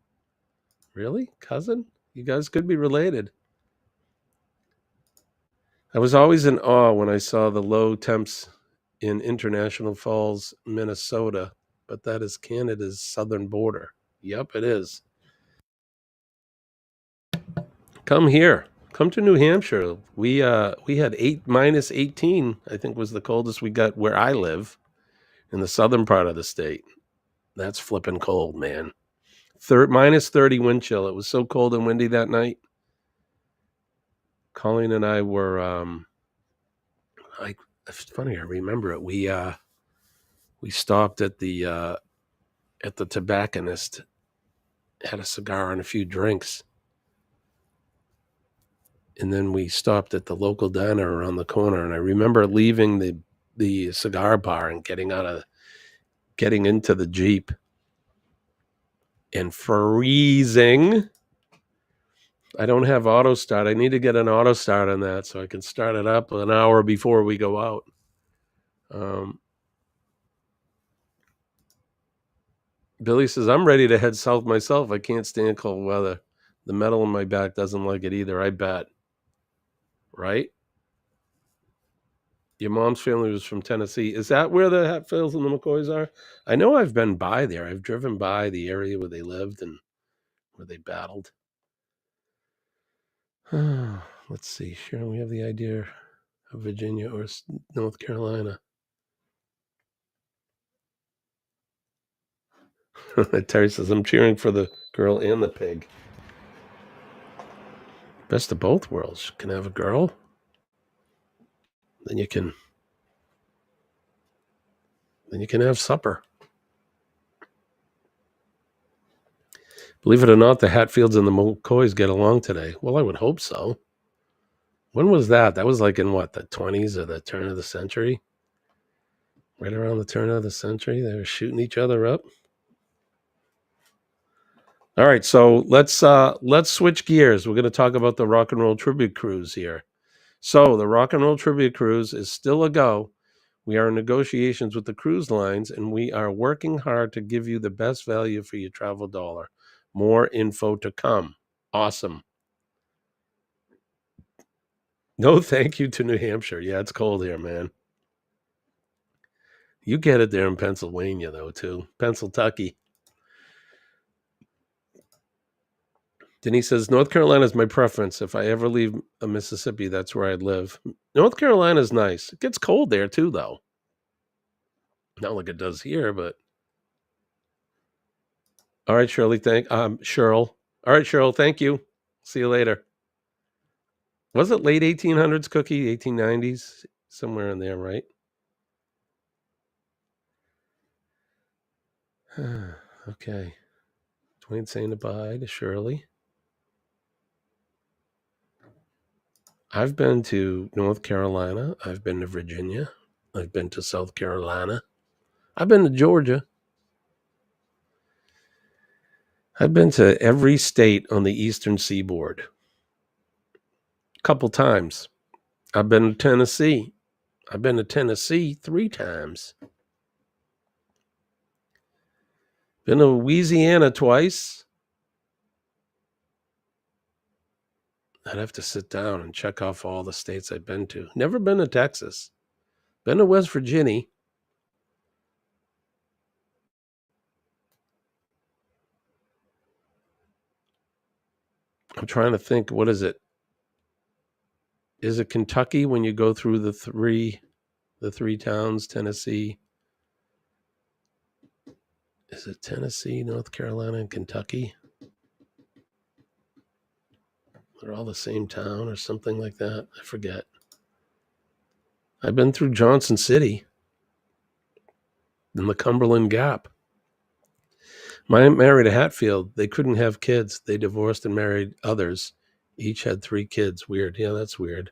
Really? Cousin? You guys could be related. I was always in awe when I saw the low temps in International Falls, Minnesota, but that is Canada's southern border. Yep, it is. Come here. Come to New Hampshire. We had -18, I think was the coldest we got where I live in the southern part of the state. That's flipping cold, man. -30 wind chill. It was so cold and windy that night. Colleen and I were it's funny, I remember it. We stopped at the tobacconist, had a cigar and a few drinks. And then we stopped at the local diner around the corner. And I remember leaving the cigar bar and getting into the Jeep and freezing. I don't have auto start. I need to get an auto start on that so I can start it up an hour before we go out. Billy says, I'm ready to head south myself. I can't stand cold weather. The metal in my back doesn't like it either, I bet. Right? Your mom's family was from Tennessee. Is that where the Hatfields and the McCoys are? I know I've been by there. I've driven by the area where they lived and where they battled. Let's see. Sure, we have the idea of Virginia or North Carolina. Terry says, I'm cheering for the girl and the pig. Best of both worlds. You can have a girl. Then you can have supper. Believe it or not, the Hatfields and the McCoys get along today. Well, I would hope so. When was that? That was like in what, the 20s or the turn of the century? Right around the turn of the century, they were shooting each other up. All right, so let's switch gears. We're going to talk about the Rock and Roll Tribute Cruise here. So the Rock and Roll Tribute Cruise is still a go. We are in negotiations with the cruise lines, and we are working hard to give you the best value for your travel dollar. More info to come. Awesome. No thank you to New Hampshire. Yeah, it's cold here, man. You get it there in Pennsylvania, though, too. Pennsylvania. Denise says, North Carolina is my preference. If I ever leave Mississippi, that's where I'd live. North Carolina is nice. It gets cold there, too, though. Not like it does here, but... All right, Shirley. Cheryl. All right, Cheryl. Thank you. See you later. Was it late 1800s, Cookie? 1890s? Somewhere in there, right? Okay. Dwayne saying goodbye to Shirley. I've been to North Carolina. I've been to Virginia. I've been to South Carolina. I've been to Georgia. I've been to every state on the eastern seaboard. A couple times. I've been to Tennessee. I've been to Tennessee 3 times. Been to Louisiana twice. I'd have to sit down and check off all the states I've been to. Never been to Texas. Been to West Virginia. I'm trying to think. What is it? Is it Kentucky when you go through the three towns? Tennessee. Is it Tennessee, North Carolina, and Kentucky? They're all the same town or something like that. I forget. I've been through Johnson City and the Cumberland Gap. My aunt married a Hatfield. They couldn't have kids. They divorced and married others. Each had 3 kids. Weird. Yeah, that's weird.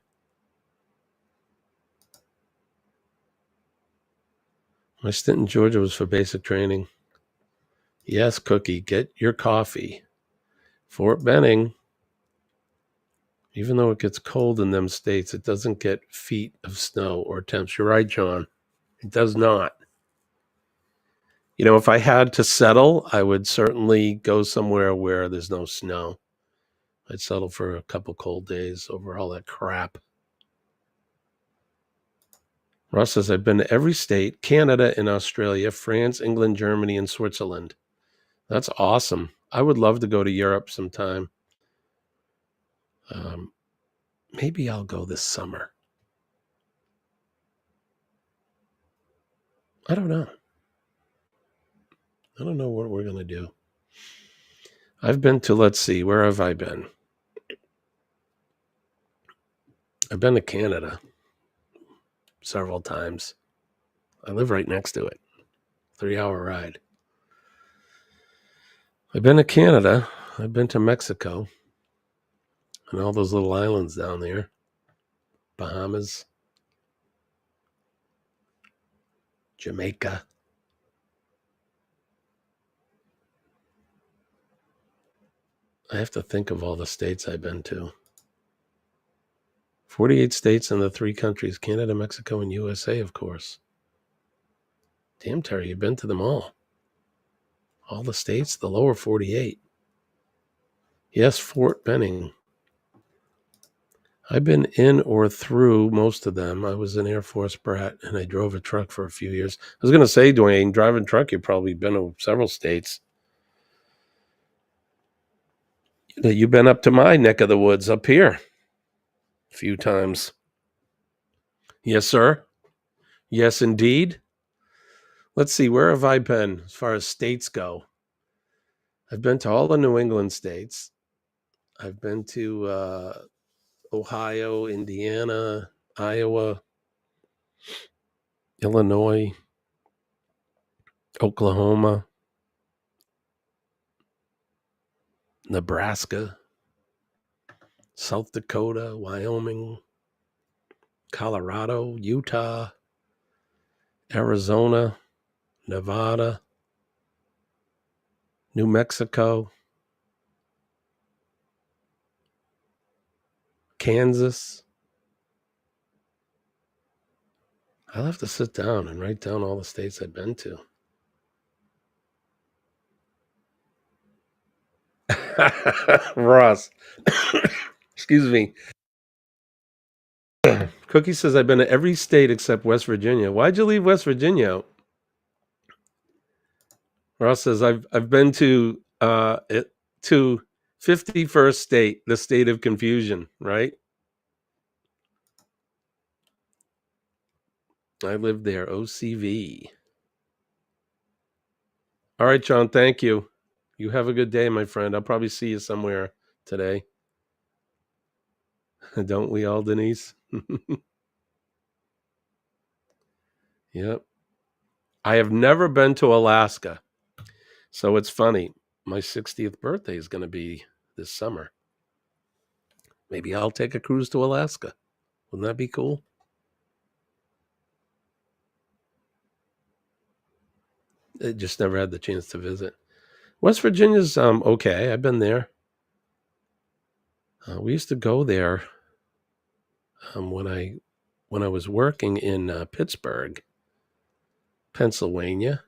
My stint in Georgia was for basic training. Yes, Cookie, get your coffee. Fort Benning, even though it gets cold in them states, it doesn't get feet of snow or temps. You're right, John. It does not. You know, if I had to settle, I would certainly go somewhere where there's no snow. I'd settle for a couple cold days over all that crap. Ross says, I've been to every state, Canada and Australia, France, England, Germany, and Switzerland. That's awesome. I would love to go to Europe sometime. Maybe I'll go this summer. I don't know. I don't know what we're going to do. I've been to, let's see, where have I been? I've been to Canada several times. I live right next to it. 3-hour ride. I've been to Canada. I've been to Mexico and all those little islands down there. Bahamas. Jamaica. I have to think of all the states I've been to. 48 states and the 3 countries, Canada, Mexico, and USA, of course. Damn, Terry, you've been to them all. All the states, the lower 48. Yes, Fort Benning. I've been in or through most of them. I was an Air Force brat, and I drove a truck for a few years. I was going to say, Dwayne, driving truck, you've probably been to several states. You've been up to my neck of the woods up here a few times. Yes, sir. Yes, indeed. Let's see, where have I been as far as states go? I've been to all the New England states. I've been to Ohio, Indiana, Iowa, Illinois, Oklahoma, Nebraska, South Dakota, Wyoming, Colorado, Utah, Arizona, Nevada, New Mexico, Kansas. I'll have to sit down and write down all the states I've been to. Ross. Excuse me. Cookie says, I've been to every state except West Virginia. Why'd you leave West Virginia out? Ross says, I've been to 51st state, the state of confusion, right? I lived there, OCV. All right, John, thank you. You have a good day, my friend. I'll probably see you somewhere today. Don't we all, Denise? Yep. I have never been to Alaska. So it's funny. My 60th birthday is going to be this summer. Maybe I'll take a cruise to Alaska. Wouldn't that be cool? I just never had the chance to visit. West Virginia's okay. I've been there. We used to go there when I was working in Pittsburgh, Pennsylvania.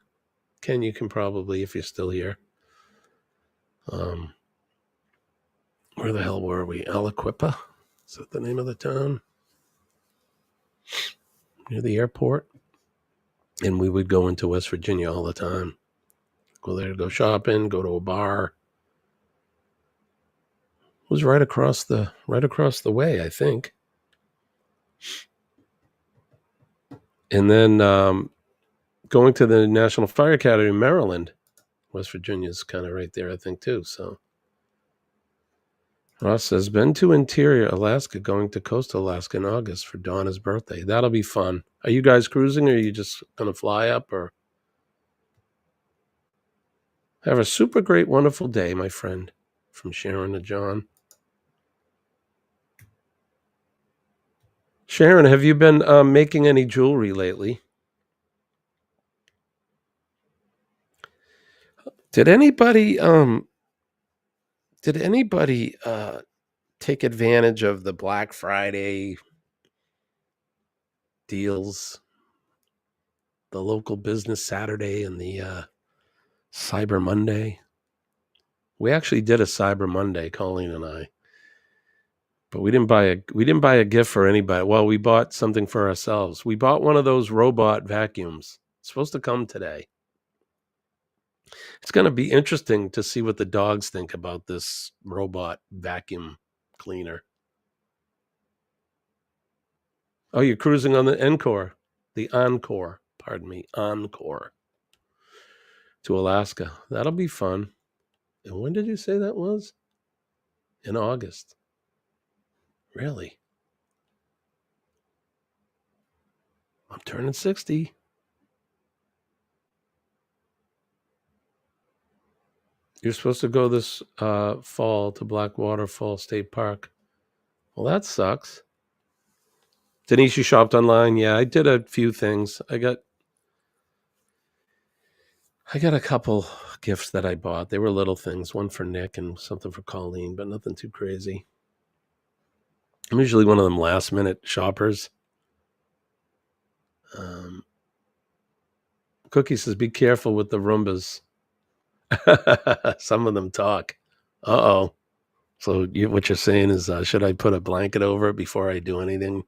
Ken, you can probably, if you're still here. Where the hell were we? Aliquippa? Is that the name of the town? near the airport. And we would go into West Virginia all the time. Go there to go shopping, go to a bar. It was right across the way, I think. And then going to the National Fire Academy in Maryland. West Virginia is kind of right there, I think, too. So Ross says, been to Interior Alaska, going to Coastal Alaska in August for Donna's birthday. That'll be fun. Are you guys cruising, or are you just going to fly up? Or have a super great, wonderful day, my friend, from Sharon to John. Sharon, have you been making any jewelry lately? Did anybody take advantage of the Black Friday deals, the local business Saturday and the Cyber Monday? We actually did a Cyber Monday, Colleen and I, but we didn't buy a gift for anybody. Well, we bought something for ourselves. We bought one of those robot vacuums. It's supposed to come today. It's going to be interesting to see what the dogs think about this robot vacuum cleaner. Oh, you're cruising on the Encore to Alaska. That'll be fun. And when did you say that was? In August. Really? I'm turning 60. You're supposed to go this fall to Black Waterfall State Park. Well, that sucks. Denise, you shopped online? Yeah, I did a few things. I got a couple gifts that I bought. They were little things, one for Nick and something for Colleen, but nothing too crazy. I'm usually one of them last minute shoppers. Cookie says, be careful with the Roombas. Some of them talk. Uh-oh. So what you're saying is, should I put a blanket over it before I do anything?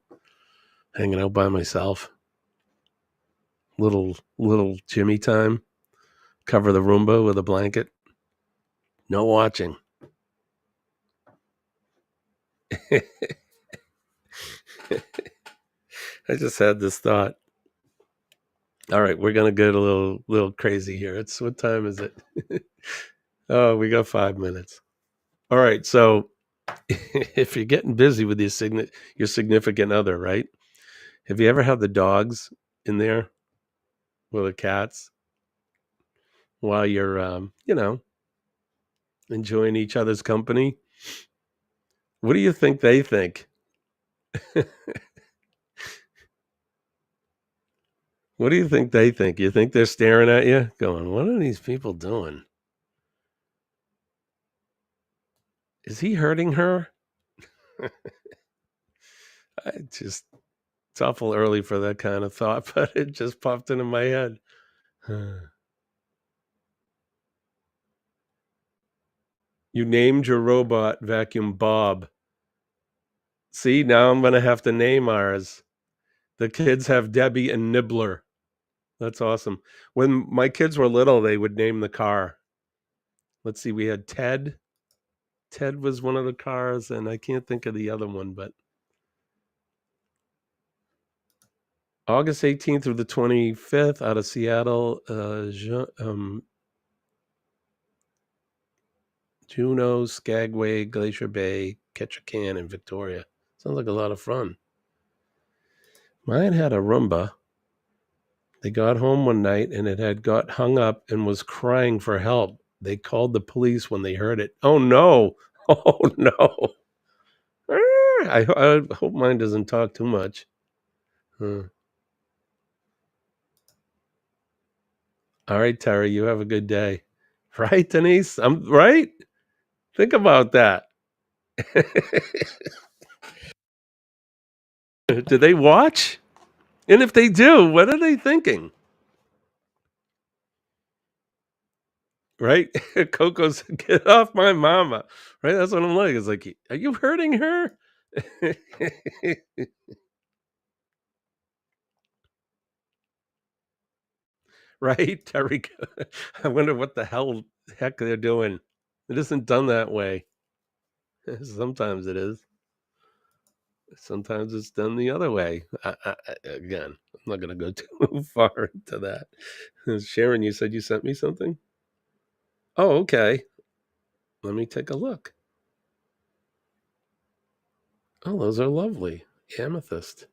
Hanging out by myself? Little Jimmy time? Cover the Roomba with a blanket? No watching. I just had this thought. All right, we're gonna get a little crazy here. What time is it? Oh, we got 5 minutes. All right, so if you're getting busy with your significant other, right? Have you ever had the dogs in there with the cats while you're enjoying each other's company? What do you think they think? What do you think they think? You think they're staring at you going, what are these people doing? Is he hurting her? It's awful early for that kind of thought, but it just popped into my head. You named your robot vacuum Bob. See, now I'm going to have to name ours. The kids have Debbie and Nibbler. That's awesome. When my kids were little, they would name the car. Let's see, we had Ted. Ted was one of the cars, and I can't think of the other one, but August 18th through the 25th out of Seattle, Juneau, Skagway, Glacier Bay, Ketchikan, and Victoria. Sounds like a lot of fun. Mine had a Roomba. They got home one night and it had got hung up and was crying for help. They called the police when they heard it. Oh, no. Oh, no. I hope mine doesn't talk too much. All right, Terry, you have a good day. Right, Denise? I'm right? Think about that. Do they watch? And if they do, what are they thinking? Right? Coco's, get off my mama. Right? That's what I'm like. It's like, are you hurting her? right? Terry, I wonder what the heck they're doing. It isn't done that way. Sometimes it is. Sometimes it's done the other way. Again, I'm not going to go too far into that. Sharon, you said you sent me something? Oh, okay. Let me take a look. Oh, those are lovely. Amethyst.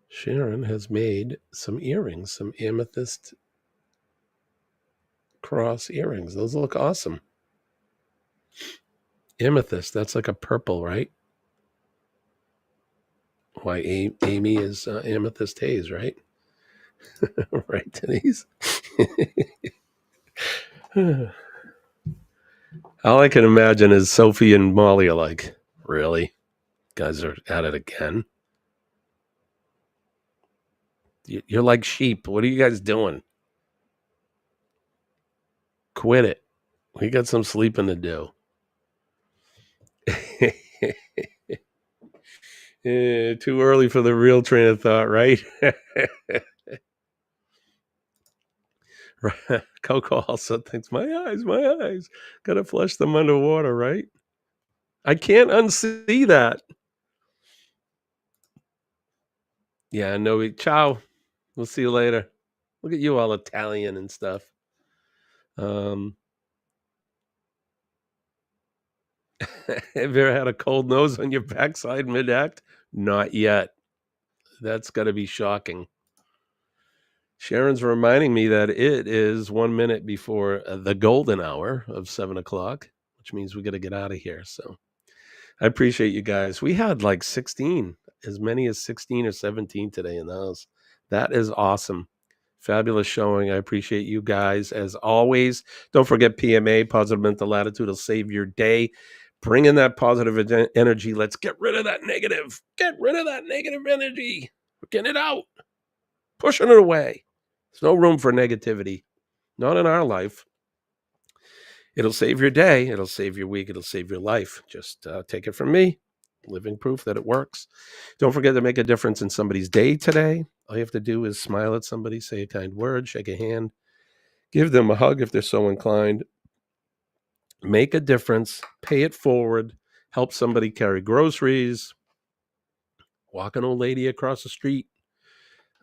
Sharon has made some earrings, some amethyst cross earrings. Those look awesome. Amethyst, that's like a purple, right? Why Amy is Amethyst Haze, right? Right, Denise? All I can imagine is Sophie and Molly are like, really? Guys are at it again? You're like sheep. What are you guys doing? Quit it. We got some sleeping to do. Too early for the real train of thought, right? Coco also thinks, my eyes. Gotta flush them underwater, right? I can't unsee that. Yeah, no, ciao. We'll see you later. Look at you all Italian and stuff. Have you ever had a cold nose on your backside mid-act? Not yet. That's got to be shocking. Sharon's reminding me that it is 1 minute before the golden hour of 7 o'clock, which means we got to get out of here. So I appreciate you guys. We had like 16, as many as 16 or 17 today in the house. That is awesome. Fabulous showing. I appreciate you guys as always. Don't forget PMA, Positive Mental Attitude will save your day. Bring in that positive energy. Let's get rid of that negative. Get rid of that negative energy. We're getting it out. Pushing it away. There's no room for negativity. Not in our life. It'll save your day. It'll save your week. It'll save your life. Just take it from me. Living proof that it works. Don't forget to make a difference in somebody's day today. All you have to do is smile at somebody, say a kind word, shake a hand, give them a hug if they're so inclined. Make a difference. Pay it forward. Help somebody carry groceries. Walk an old lady across the street.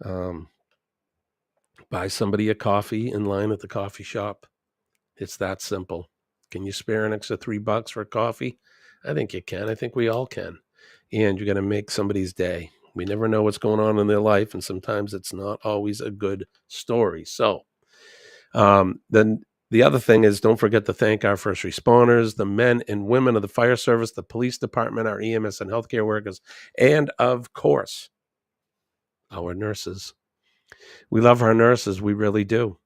Buy somebody a coffee in line at the coffee shop. It's that simple. Can you spare an extra $3 for coffee? I think you can. I think we all can. And you're going to make somebody's day. We never know what's going on in their life, and sometimes it's not always a good story. So then the other thing is, don't forget to thank our first responders, the men and women of the fire service, the police department, our EMS and healthcare workers, and of course, our nurses. We love our nurses. We really do.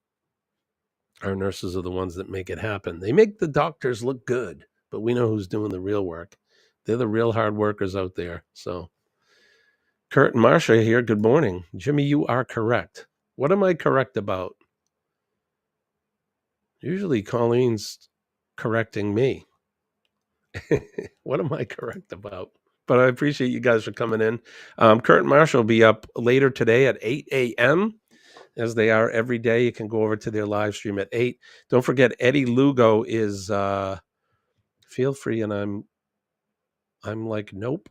Our nurses are the ones that make it happen. They make the doctors look good, but we know who's doing the real work. They're the real hard workers out there. So Kurt and Marsha here. Good morning. Jimmy, you are correct. What am I correct about? Usually Colleen's correcting me. What am I correct about? But I appreciate you guys for coming in. Kurt and Marsha will be up later today at 8 a.m. as they are every day. You can go over to their live stream at 8. Don't forget, Eddie Lugo is feel free, and I'm like, nope.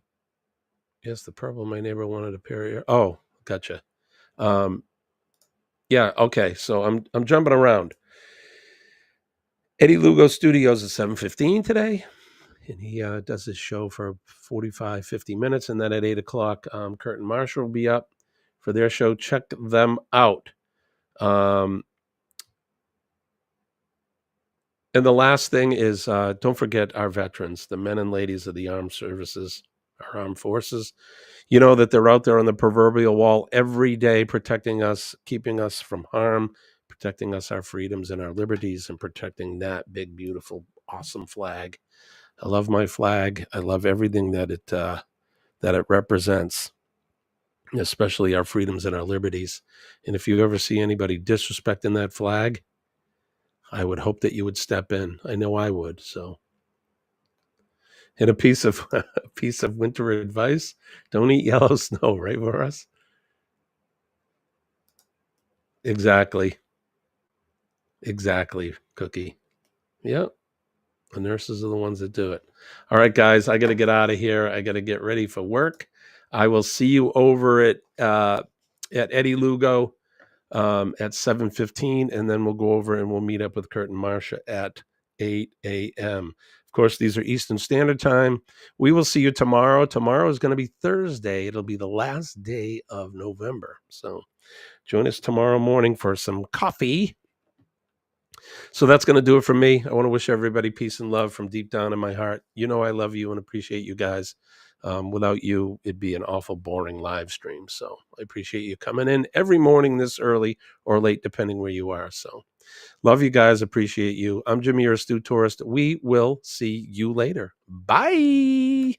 Yes, the purple my neighbor wanted a pair of ear. Oh, gotcha. Yeah, okay. So I'm jumping around. Eddie Lugo Studios is 7:15 today, and he does his show for 45, 50 minutes, and then at 8 o'clock, Kurt and Marshall will be up for their show. Check them out. And the last thing is, don't forget our veterans, the men and ladies of the armed services, our armed forces. You know that they're out there on the proverbial wall every day, protecting us, keeping us from harm, protecting us, our freedoms and our liberties, and protecting that big, beautiful, awesome flag. I love my flag. I love everything that it represents, especially our freedoms and our liberties. And if you ever see anybody disrespecting that flag, I would hope that you would step in. I know I would. So, and a piece of winter advice: don't eat yellow snow. Right for us. Exactly. Exactly, Cookie. Yep. The nurses are the ones that do it. All right, guys, I got to get out of here. I got to get ready for work. I will see you over at Eddie Lugo at 7:15, and then we'll go over and we'll meet up with Kurt and Marcia at 8 a.m. Of course, these are Eastern Standard Time. We will see you tomorrow. Tomorrow is going to be Thursday. It'll be the last day of November. So join us tomorrow morning for some coffee. So that's going to do it for me. I want to wish everybody peace and love from deep down in my heart. You know, I love you and appreciate you guys. Without you, it'd be an awful boring live stream. So I appreciate you coming in every morning this early or late, depending where you are. So love you guys. Appreciate you. I'm Jimmy, your astute tourist. We will see you later. Bye.